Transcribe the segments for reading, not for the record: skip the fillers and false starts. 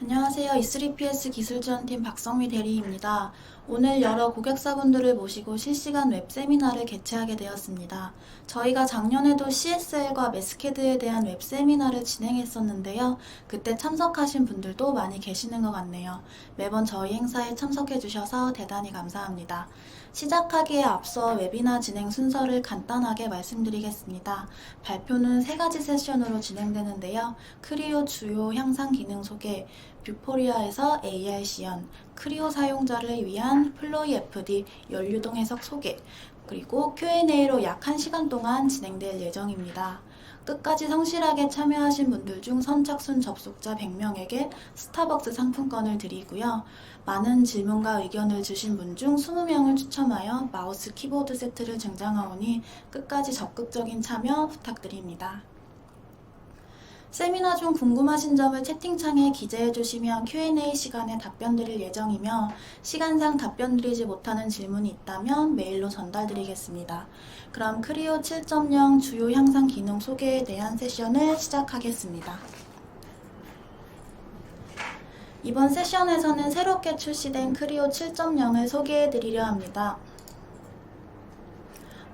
안녕하세요. E3PS 기술지원팀 박성미 대리입니다. 오늘 여러 고객사분들을 모시고 실시간 웹 세미나를 개최하게 되었습니다. 저희가 작년에도 CSL과 매스캐드에 대한 웹 세미나를 진행했었는데요. 그때 참석하신 분들도 많이 계시는 것 같네요. 매번 저희 행사에 참석해 주셔서 대단히 감사합니다. 시작하기에 앞서 웨비나 진행 순서를 간단하게 말씀드리겠습니다. 발표는 3가지 세션으로 진행되는데요. 크리오 주요 향상 기능 소개, 뷰포리아에서 AR 시연, 크리오 사용자를 위한 플로이 FD 연료동 해석 소개, 그리고 Q&A로 약 1시간 동안 진행될 예정입니다. 끝까지 성실하게 참여하신 분들 중 선착순 접속자 100명에게 스타벅스 상품권을 드리고요. 많은 질문과 의견을 주신 분 중 20명을 추첨하여 마우스 키보드 세트를 증정하오니 끝까지 적극적인 참여 부탁드립니다. 세미나 중 궁금하신 점을 채팅창에 기재해 주시면 Q&A 시간에 답변 드릴 예정이며 시간상 답변 드리지 못하는 질문이 있다면 메일로 전달드리겠습니다. 그럼 크리오 7.0 주요 향상 기능 소개에 대한 세션을 시작하겠습니다. 이번 세션에서는 새롭게 출시된 크리오 7.0을 소개해 드리려 합니다.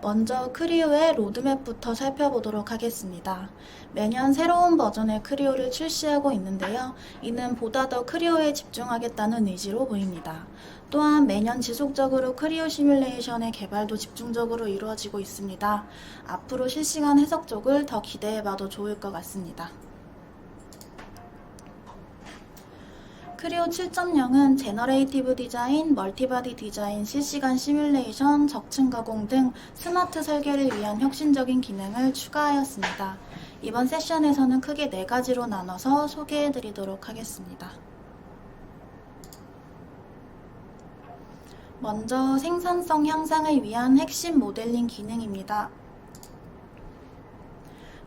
먼저 크리오의 로드맵부터 살펴보도록 하겠습니다. 매년 새로운 버전의 크리오를 출시하고 있는데요. 이는 보다 더 크리오에 집중하겠다는 의지로 보입니다. 또한 매년 지속적으로 크리오 시뮬레이션의 개발도 집중적으로 이루어지고 있습니다. 앞으로 실시간 해석 쪽을 더 기대해봐도 좋을 것 같습니다. 크리오 7.0은 제너레이티브 디자인, 멀티바디 디자인, 실시간 시뮬레이션, 적층 가공 등 스마트 설계를 위한 혁신적인 기능을 추가하였습니다. 이번 세션에서는 크게 4가지로 나눠서 소개해 드리도록 하겠습니다. 먼저 생산성 향상을 위한 핵심 모델링 기능입니다.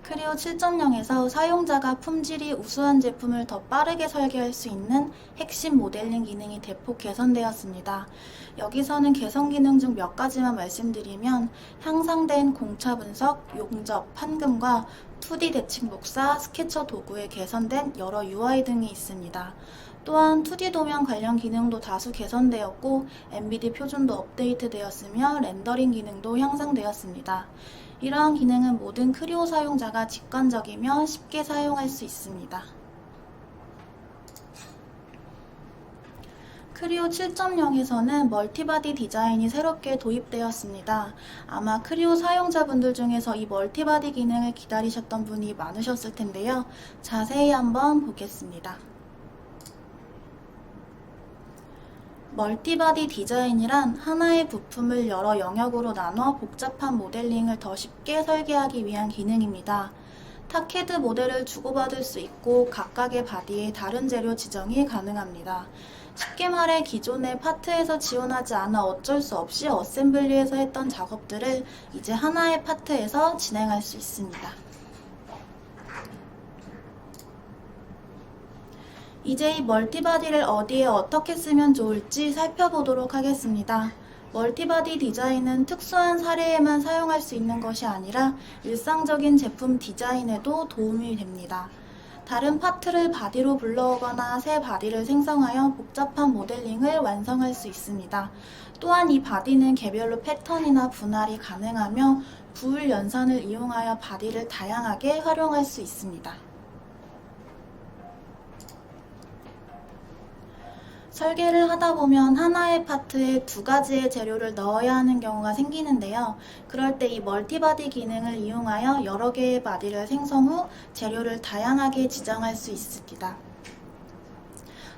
크리오 7.0에서 사용자가 품질이 우수한 제품을 더 빠르게 설계할 수 있는 핵심 모델링 기능이 대폭 개선되었습니다. 여기서는 개선 기능 중 몇 가지만 말씀드리면 향상된 공차 분석, 용접, 판금과 2D 대칭 복사, 스케쳐 도구에 개선된 여러 UI 등이 있습니다. 또한 2D 도면 관련 기능도 다수 개선되었고 NVIDIA 표준도 업데이트되었으며 렌더링 기능도 향상되었습니다. 이러한 기능은 모든 크리오 사용자가 직관적이며 쉽게 사용할 수 있습니다. 크리오 7.0에서는 멀티바디 디자인이 새롭게 도입되었습니다. 아마 크리오 사용자분들 중에서 이 멀티바디 기능을 기다리셨던 분이 많으셨을 텐데요. 자세히 한번 보겠습니다. 멀티바디 디자인이란 하나의 부품을 여러 영역으로 나눠 복잡한 모델링을 더 쉽게 설계하기 위한 기능입니다. 타케드 모델을 주고받을 수 있고 각각의 바디에 다른 재료 지정이 가능합니다. 쉽게 말해 기존의 파트에서 지원하지 않아 어쩔 수 없이 어셈블리에서 했던 작업들을 이제 하나의 파트에서 진행할 수 있습니다. 이제 이 멀티바디를 어디에 어떻게 쓰면 좋을지 살펴보도록 하겠습니다. 멀티바디 디자인은 특수한 사례에만 사용할 수 있는 것이 아니라 일상적인 제품 디자인에도 도움이 됩니다. 다른 파트를 바디로 불러오거나 새 바디를 생성하여 복잡한 모델링을 완성할 수 있습니다. 또한 이 바디는 개별로 패턴이나 분할이 가능하며 부울 연산을 이용하여 바디를 다양하게 활용할 수 있습니다. 설계를 하다 보면 하나의 파트에 2가지의 재료를 넣어야 하는 경우가 생기는데요. 그럴 때 이 멀티바디 기능을 이용하여 여러 개의 바디를 생성 후 재료를 다양하게 지정할 수 있습니다.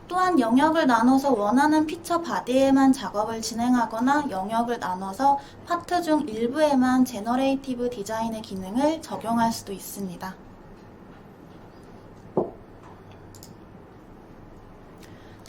또한 영역을 나눠서 원하는 피처 바디에만 작업을 진행하거나 영역을 나눠서 파트 중 일부에만 제너레이티브 디자인의 기능을 적용할 수도 있습니다.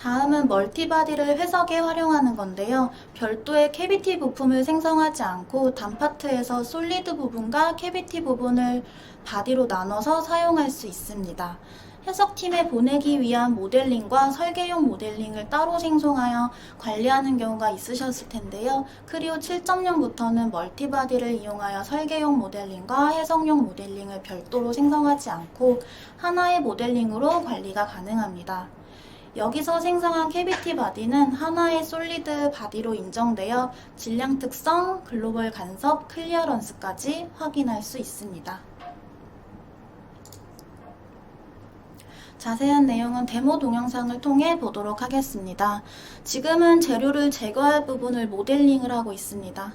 다음은 멀티바디를 회석에 활용하는 건데요. 별도의 캐비티 부품을 생성하지 않고 단파트에서 솔리드 부분과 캐비티 부분을 바디로 나눠서 사용할 수 있습니다. 해석팀에 보내기 위한 모델링과 설계용 모델링을 따로 생성하여 관리하는 경우가 있으셨을 텐데요. 크리오 7.0부터는 멀티바디를 이용하여 설계용 모델링과 해석용 모델링을 별도로 생성하지 않고 하나의 모델링으로 관리가 가능합니다. 여기서 생성한 캐비티 바디는 하나의 솔리드 바디로 인정되어 질량 특성, 글로벌 간섭, 클리어런스까지 확인할 수 있습니다. 자세한 내용은 데모 동영상을 통해 보도록 하겠습니다. 지금은 재료를 제거할 부분을 모델링을 하고 있습니다.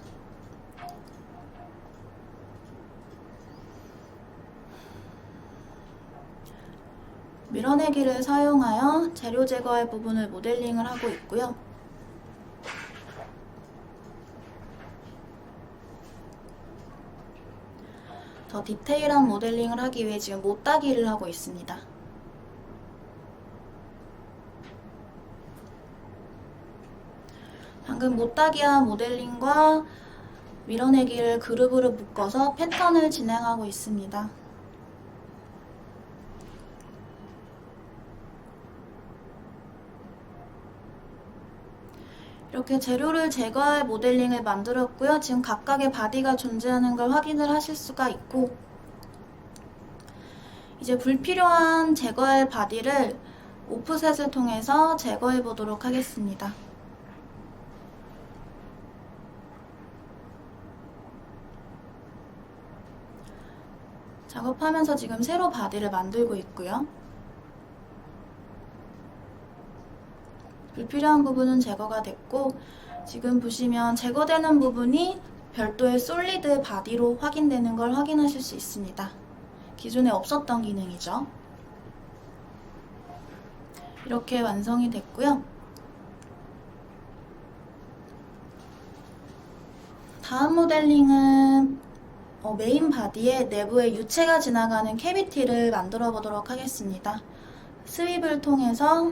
밀어내기를 사용하여 재료 제거할 부분을 모델링을 하고 있고요. 더 디테일한 모델링을 하기 위해 지금 못따기를 하고 있습니다. 방금 못따기한 모델링과 밀어내기를 그룹으로 묶어서 패턴을 진행하고 있습니다. 이렇게 재료를 제거할 모델링을 만들었고요. 지금 각각의 바디가 존재하는 걸 확인을 하실 수가 있고, 이제 불필요한 제거할 바디를 오프셋을 통해서 제거해 보도록 하겠습니다. 작업하면서 지금 새로 바디를 만들고 있고요. 불필요한 부분은 제거가 됐고, 지금 보시면 제거되는 부분이 별도의 솔리드 바디로 확인되는 걸 확인하실 수 있습니다. 기존에 없었던 기능이죠. 이렇게 완성이 됐고요. 다음 모델링은 메인 바디의 내부에 유체가 지나가는 캐비티를 만들어 보도록 하겠습니다. 스윕을 통해서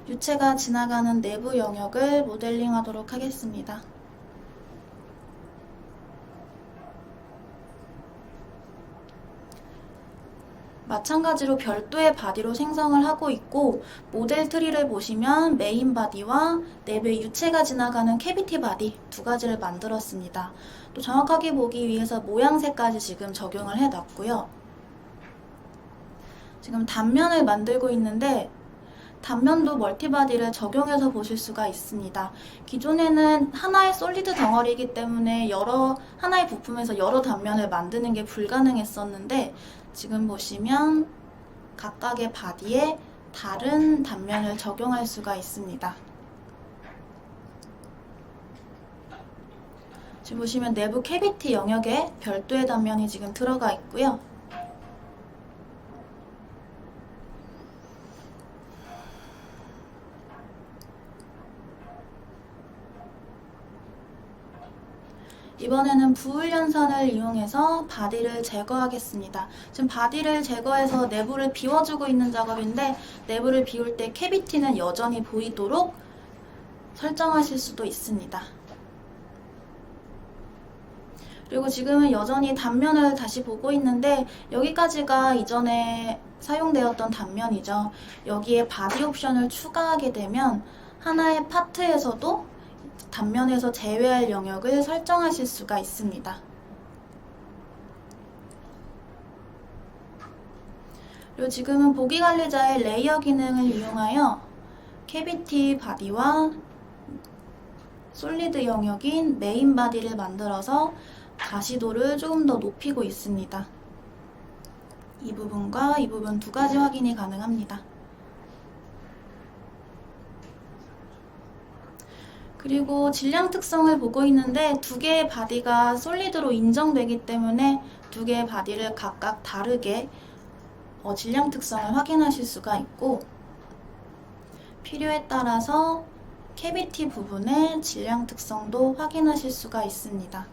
유체가 지나가는 내부 영역을 모델링 하도록 하겠습니다. 마찬가지로 별도의 바디로 생성을 하고 있고, 모델 트리를 보시면 메인 바디와 내부에 유체가 지나가는 캐비티 바디 두 가지를 만들었습니다. 또 정확하게 보기 위해서 모양새까지 지금 적용을 해놨고요. 지금 단면을 만들고 있는데 단면도 멀티바디를 적용해서 보실 수가 있습니다. 기존에는 하나의 솔리드 덩어리이기 때문에 하나의 부품에서 여러 단면을 만드는 게 불가능했었는데, 지금 보시면 각각의 바디에 다른 단면을 적용할 수가 있습니다. 지금 보시면 내부 캐비티 영역에 별도의 단면이 지금 들어가 있고요. 이번에는 부울연산을 이용해서 바디를 제거하겠습니다. 지금 바디를 제거해서 내부를 비워주고 있는 작업인데, 내부를 비울 때 캐비티는 여전히 보이도록 설정하실 수도 있습니다. 그리고 지금은 여전히 단면을 다시 보고 있는데, 여기까지가 이전에 사용되었던 단면이죠. 여기에 바디 옵션을 추가하게 되면 하나의 파트에서도 단면에서 제외할 영역을 설정하실 수가 있습니다. 그리고 지금은 보기관리자의 레이어 기능을 이용하여 캐비티 바디와 솔리드 영역인 메인 바디를 만들어서 가시도를 조금 더 높이고 있습니다. 이 부분과 이 부분 두 가지 확인이 가능합니다. 그리고 질량 특성을 보고 있는데, 두 개의 바디가 솔리드로 인정되기 때문에 두 개의 바디를 각각 다르게 질량 특성을 확인하실 수가 있고, 필요에 따라서 캐비티 부분의 질량 특성도 확인하실 수가 있습니다.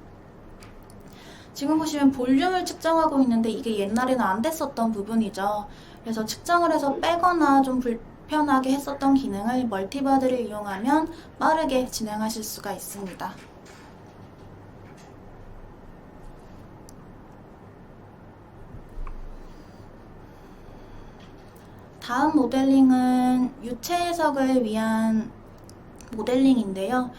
지금 보시면 볼륨을 측정하고 있는데, 이게 옛날에는 안 됐었던 부분이죠. 그래서 측정을 해서 빼거나 좀 불편하게 했었던 기능을 멀티바디를 이용하면 빠르게 진행하실 수가 있습니다. 다음 모델링은 유체 해석을 위한 모델링인데요.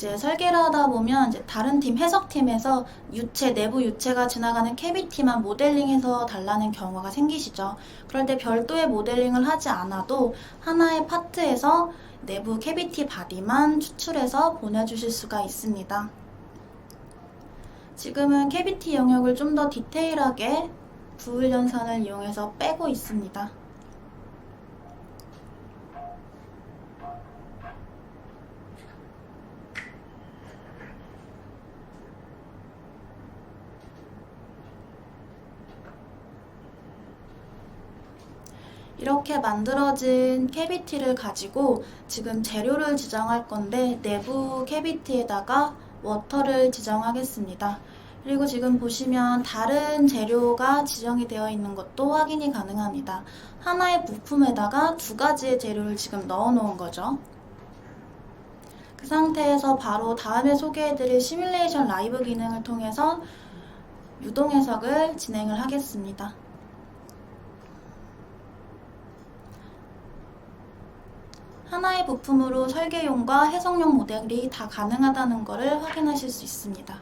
이제 설계를 하다 보면 이제 다른 팀, 해석팀에서 유체, 내부 유체가 지나가는 캐비티만 모델링해서 달라는 경우가 생기시죠. 그럴 때 별도의 모델링을 하지 않아도 하나의 파트에서 내부 캐비티 바디만 추출해서 보내주실 수가 있습니다. 지금은 캐비티 영역을 좀 더 디테일하게 부울 연산을 이용해서 빼고 있습니다. 이렇게 만들어진 캐비티를 가지고 지금 재료를 지정할 건데 내부 캐비티에다가 워터를 지정하겠습니다. 그리고 지금 보시면 다른 재료가 지정이 되어 있는 것도 확인이 가능합니다. 하나의 부품에다가 두 가지의 재료를 지금 넣어 놓은 거죠. 그 상태에서 바로 다음에 소개해드릴 시뮬레이션 라이브 기능을 통해서 유동 해석을 진행을 하겠습니다. 하나의 부품으로 설계용과 해석용 모델이 다 가능하다는 것을 확인하실 수 있습니다.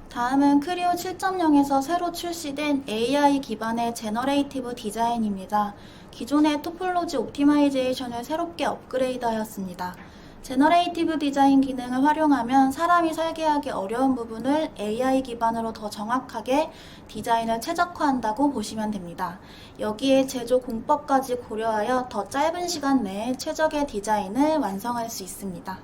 다음은 크리오 7.0에서 새로 출시된 AI 기반의 제너레이티브 디자인입니다. 기존의 토폴로지 옵티마이제이션을 새롭게 업그레이드하였습니다. 제너레이티브 디자인 기능을 활용하면 사람이 설계하기 어려운 부분을 AI 기반으로 더 정확하게 디자인을 최적화한다고 보시면 됩니다. 여기에 제조 공법까지 고려하여 더 짧은 시간 내에 최적의 디자인을 완성할 수 있습니다.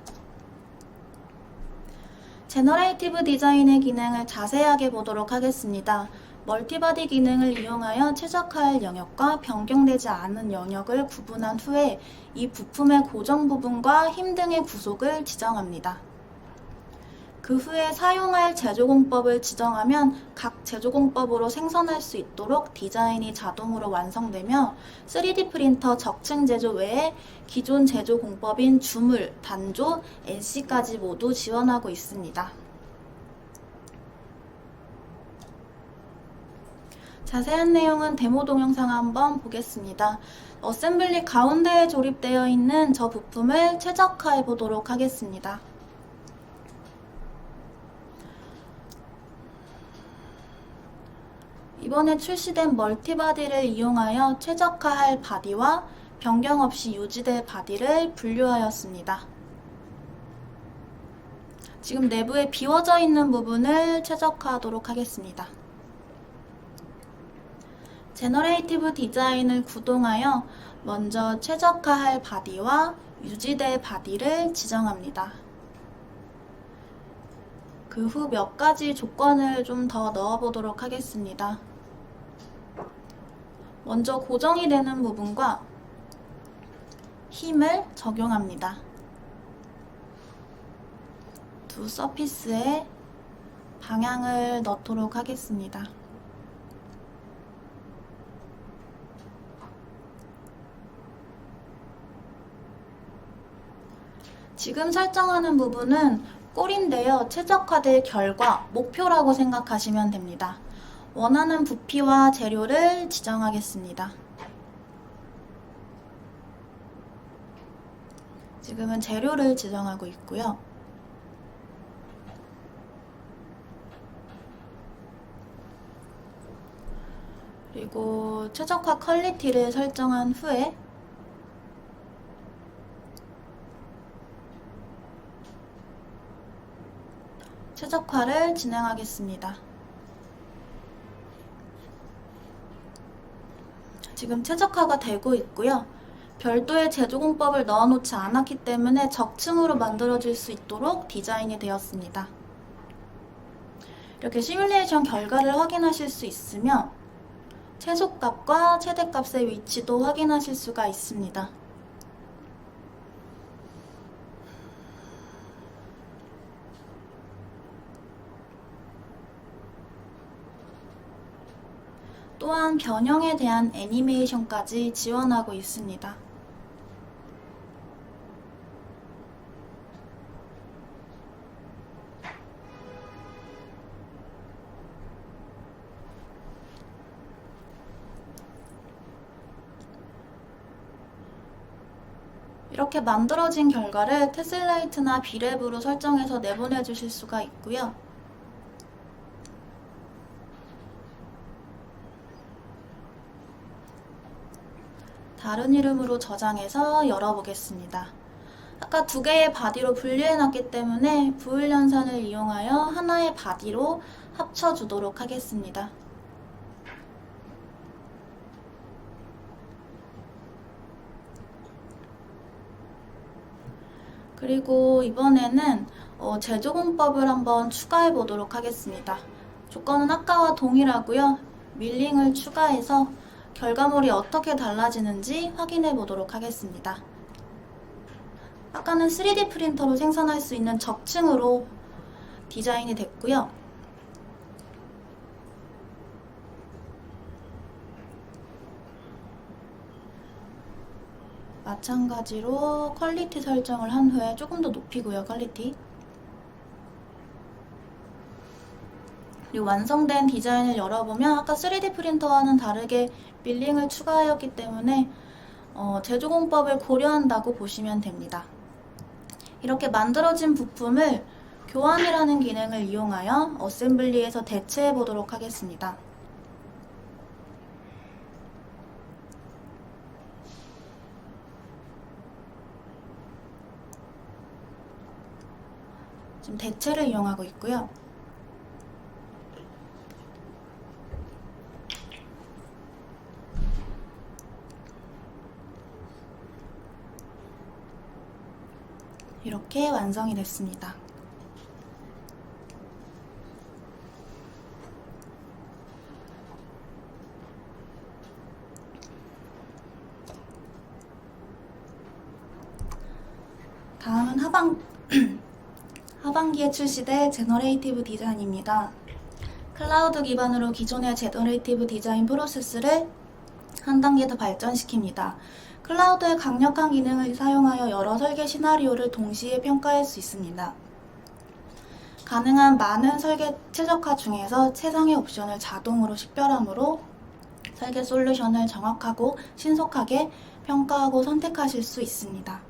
제너레이티브 디자인의 기능을 자세하게 보도록 하겠습니다. 멀티바디 기능을 이용하여 최적화할 영역과 변경되지 않은 영역을 구분한 후에 이 부품의 고정 부분과 힘 등의 구속을 지정합니다. 그 후에 사용할 제조공법을 지정하면 각 제조공법으로 생산할 수 있도록 디자인이 자동으로 완성되며 3D 프린터 적층 제조 외에 기존 제조공법인 주물, 단조, NC까지 모두 지원하고 있습니다. 자세한 내용은 데모 동영상 한번 보겠습니다. 어셈블리 가운데에 조립되어 있는 저 부품을 최적화해 보도록 하겠습니다. 이번에 출시된 멀티바디를 이용하여 최적화할 바디와 변경 없이 유지될 바디를 분류하였습니다. 지금 내부에 비워져 있는 부분을 최적화하도록 하겠습니다. 제너레이티브 디자인을 구동하여 먼저 최적화할 바디와 유지될 바디를 지정합니다. 그 후 몇 가지 조건을 좀 더 넣어 보도록 하겠습니다. 먼저 고정이 되는 부분과 힘을 적용합니다. 두 서피스에 방향을 넣도록 하겠습니다. 지금 설정하는 부분은 꼴인데요. 최적화될 결과, 목표라고 생각하시면 됩니다. 원하는 부피와 재료를 지정하겠습니다. 지금은 재료를 지정하고 있고요. 그리고 최적화 퀄리티를 설정한 후에 최적화를 진행하겠습니다. 지금 최적화가 되고 있고요. 별도의 제조공법을 넣어놓지 않았기 때문에 적층으로 만들어질 수 있도록 디자인이 되었습니다. 이렇게 시뮬레이션 결과를 확인하실 수 있으며 최소값과 최대값의 위치도 확인하실 수가 있습니다. 또한 변형에 대한 애니메이션까지 지원하고 있습니다. 이렇게 만들어진 결과를 테슬라이트나 비랩으로 설정해서 내보내 주실 수가 있고요. 다른 이름으로 저장해서 열어보겠습니다. 아까 두 개의 바디로 분리해놨기 때문에 부을연산을 이용하여 하나의 바디로 합쳐주도록 하겠습니다. 그리고 이번에는 재조공법을 한번 추가해 보도록 하겠습니다. 조건은 아까와 동일하고요. 밀링을 추가해서 결과물이 어떻게 달라지는지 확인해 보도록 하겠습니다. 아까는 3D 프린터로 생산할 수 있는 적층으로 디자인이 됐고요. 마찬가지로 퀄리티 설정을 한 후에 조금 더 높이고요, 퀄리티. 그리고 완성된 디자인을 열어보면 아까 3D 프린터와는 다르게 밀링을 추가하였기 때문에 재조공법을 고려한다고 보시면 됩니다. 이렇게 만들어진 부품을 교환이라는 기능을 이용하여 어셈블리에서 대체해 보도록 하겠습니다. 지금 대체를 이용하고 있고요. 이렇게 완성이 됐습니다. 다음은 하반기에 출시될 제너레이티브 디자인입니다. 클라우드 기반으로 기존의 제너레이티브 디자인 프로세스를 한 단계 더 발전시킵니다. 클라우드의 강력한 기능을 사용하여 여러 설계 시나리오를 동시에 평가할 수 있습니다. 가능한 많은 설계 최적화 중에서 최상의 옵션을 자동으로 식별함으로 설계 솔루션을 정확하고 신속하게 평가하고 선택하실 수 있습니다.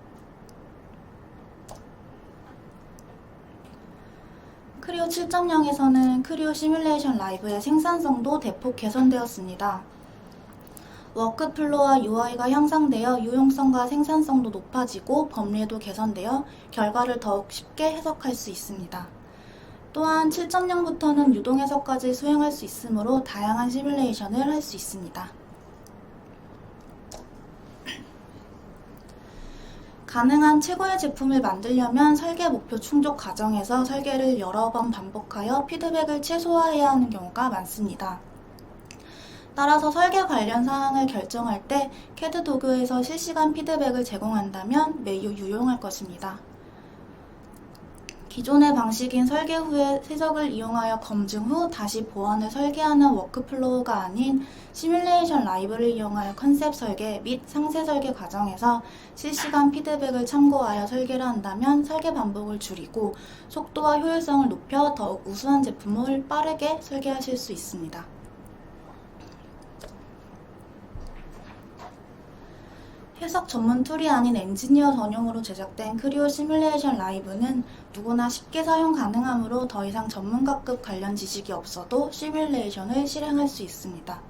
크리오 7.0에서는 크리오 시뮬레이션 라이브의 생산성도 대폭 개선되었습니다. 워크플로우와 UI가 향상되어 유용성과 생산성도 높아지고 법리도 개선되어 결과를 더욱 쉽게 해석할 수 있습니다. 또한 7.0부터는 유동 해석까지 수행할 수 있으므로 다양한 시뮬레이션을 할 수 있습니다. 가능한 최고의 제품을 만들려면 설계 목표 충족 과정에서 설계를 여러 번 반복하여 피드백을 최소화해야 하는 경우가 많습니다. 따라서 설계 관련 사항을 결정할 때 CAD 도구에서 실시간 피드백을 제공한다면 매우 유용할 것입니다. 기존의 방식인 설계 후에 세적을 이용하여 검증 후 다시 보완을 설계하는 워크플로우가 아닌 시뮬레이션 라이브를 이용하여 컨셉 설계 및 상세 설계 과정에서 실시간 피드백을 참고하여 설계를 한다면 설계 반복을 줄이고 속도와 효율성을 높여 더욱 우수한 제품을 빠르게 설계하실 수 있습니다. 해석 전문 툴이 아닌 엔지니어 전용으로 제작된 크리오 시뮬레이션 라이브는 누구나 쉽게 사용 가능하므로 더 이상 전문가급 관련 지식이 없어도 시뮬레이션을 실행할 수 있습니다.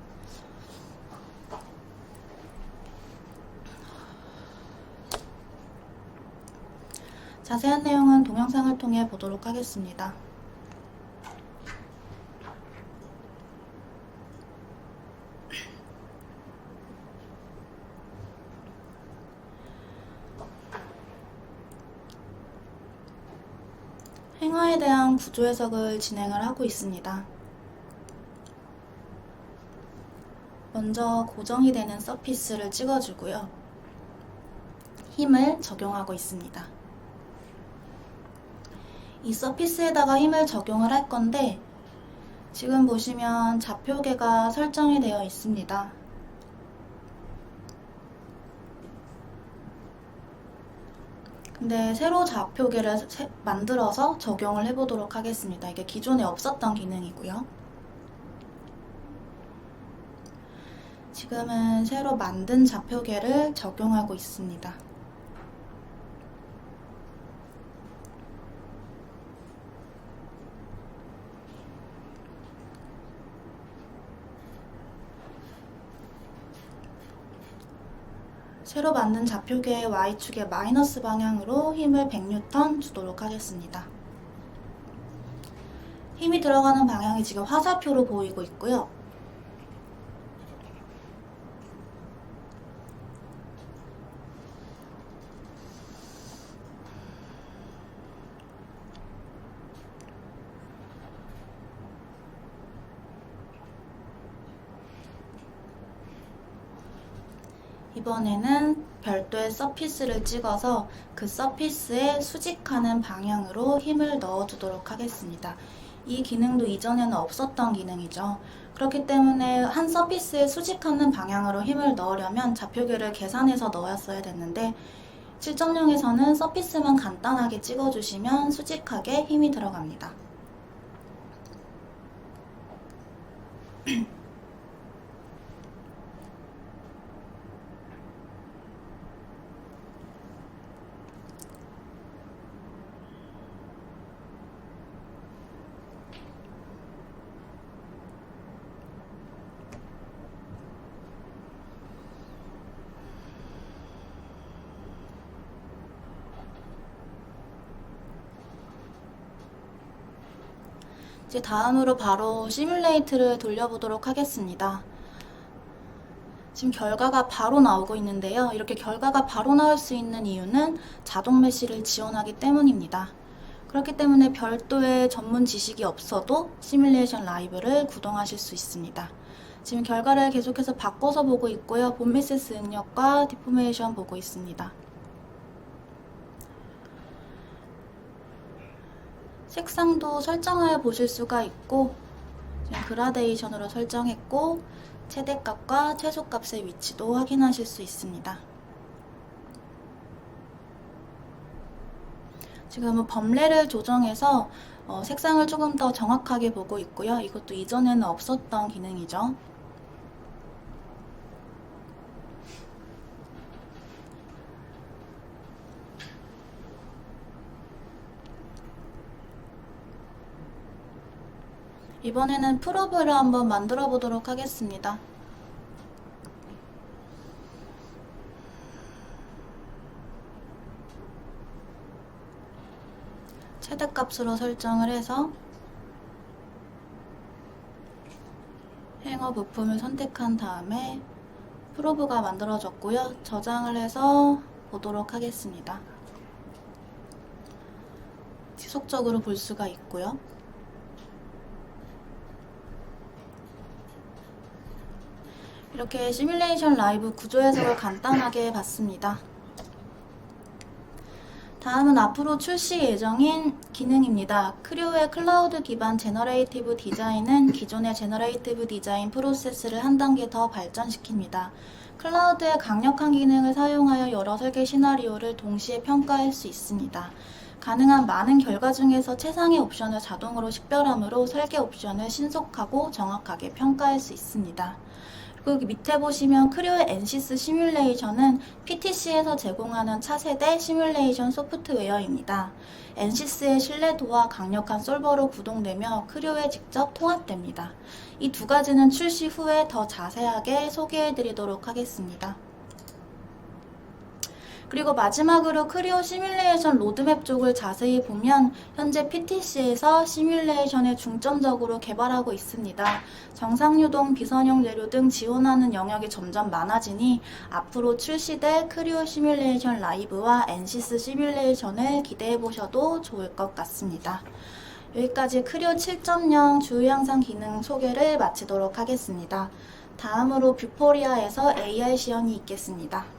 자세한 내용은 동영상을 통해 보도록 하겠습니다. 행화에 대한 구조 해석을 진행을 하고 있습니다. 먼저 고정이 되는 서피스를 찍어주고요. 힘을 적용하고 있습니다. 이 서피스에다가 힘을 적용을 할 건데 지금 보시면 좌표계가 설정이 되어 있습니다. 근데 새로 좌표계를 만들어서 적용을 해보도록 하겠습니다. 이게 기존에 없었던 기능이고요. 지금은 새로 만든 좌표계를 적용하고 있습니다. 새로 만든 좌표계의 Y축의 마이너스 방향으로 힘을 100N 주도록 하겠습니다. 힘이 들어가는 방향이 지금 화살표로 보이고 있고요. 이번에는 별도의 서피스를 찍어서 그 서피스에 수직하는 방향으로 힘을 넣어주도록 하겠습니다. 이 기능도 이전에는 없었던 기능이죠. 그렇기 때문에 한 서피스에 수직하는 방향으로 힘을 넣으려면 좌표계를 계산해서 넣었어야 됐는데 7.0에서는 서피스만 간단하게 찍어주시면 수직하게 힘이 들어갑니다. 이제 다음으로 바로 시뮬레이트를 돌려보도록 하겠습니다. 지금 결과가 바로 나오고 있는데요. 이렇게 결과가 바로 나올 수 있는 이유는 자동 메시를 지원하기 때문입니다. 그렇기 때문에 별도의 전문 지식이 없어도 시뮬레이션 라이브를 구동하실 수 있습니다. 지금 결과를 계속해서 바꿔서 보고 있고요. 본미세스 응력과 디포메이션 보고 있습니다. 색상도 설정하여 보실 수가 있고 지금 그라데이션으로 설정했고 최대값과 최소값의 위치도 확인하실 수 있습니다. 지금은 범례를 조정해서 색상을 조금 더 정확하게 보고 있고요. 이것도 이전에는 없었던 기능이죠. 이번에는 프로브를 한번 만들어 보도록 하겠습니다. 최대값으로 설정을 해서 행어 부품을 선택한 다음에 프로브가 만들어졌고요. 저장을 해서 보도록 하겠습니다. 지속적으로 볼 수가 있고요. 이렇게 시뮬레이션 라이브 구조 해석을 간단하게 봤습니다. 다음은 앞으로 출시 예정인 기능입니다. 크류의 클라우드 기반 제너레이티브 디자인은 기존의 제너레이티브 디자인 프로세스를 한 단계 더 발전시킵니다. 클라우드의 강력한 기능을 사용하여 여러 설계 시나리오를 동시에 평가할 수 있습니다. 가능한 많은 결과 중에서 최상의 옵션을 자동으로 식별함으로 설계 옵션을 신속하고 정확하게 평가할 수 있습니다. 그리고 여기 밑에 보시면 크류의 NCS 시뮬레이션은 PTC에서 제공하는 차세대 시뮬레이션 소프트웨어입니다. NCS의 신뢰도와 강력한 솔버로 구동되며 크류에 직접 통합됩니다. 이 두 가지는 출시 후에 더 자세하게 소개해 드리도록 하겠습니다. 그리고 마지막으로 크리오 시뮬레이션 로드맵 쪽을 자세히 보면 현재 PTC에서 시뮬레이션을 중점적으로 개발하고 있습니다. 정상유동, 비선형 재료 등 지원하는 영역이 점점 많아지니 앞으로 출시될 크리오 시뮬레이션 라이브와 NCS 시뮬레이션을 기대해 보셔도 좋을 것 같습니다. 여기까지 크리오 7.0 주요 향상 기능 소개를 마치도록 하겠습니다. 다음으로 뷰포리아에서 AR 시연이 있겠습니다.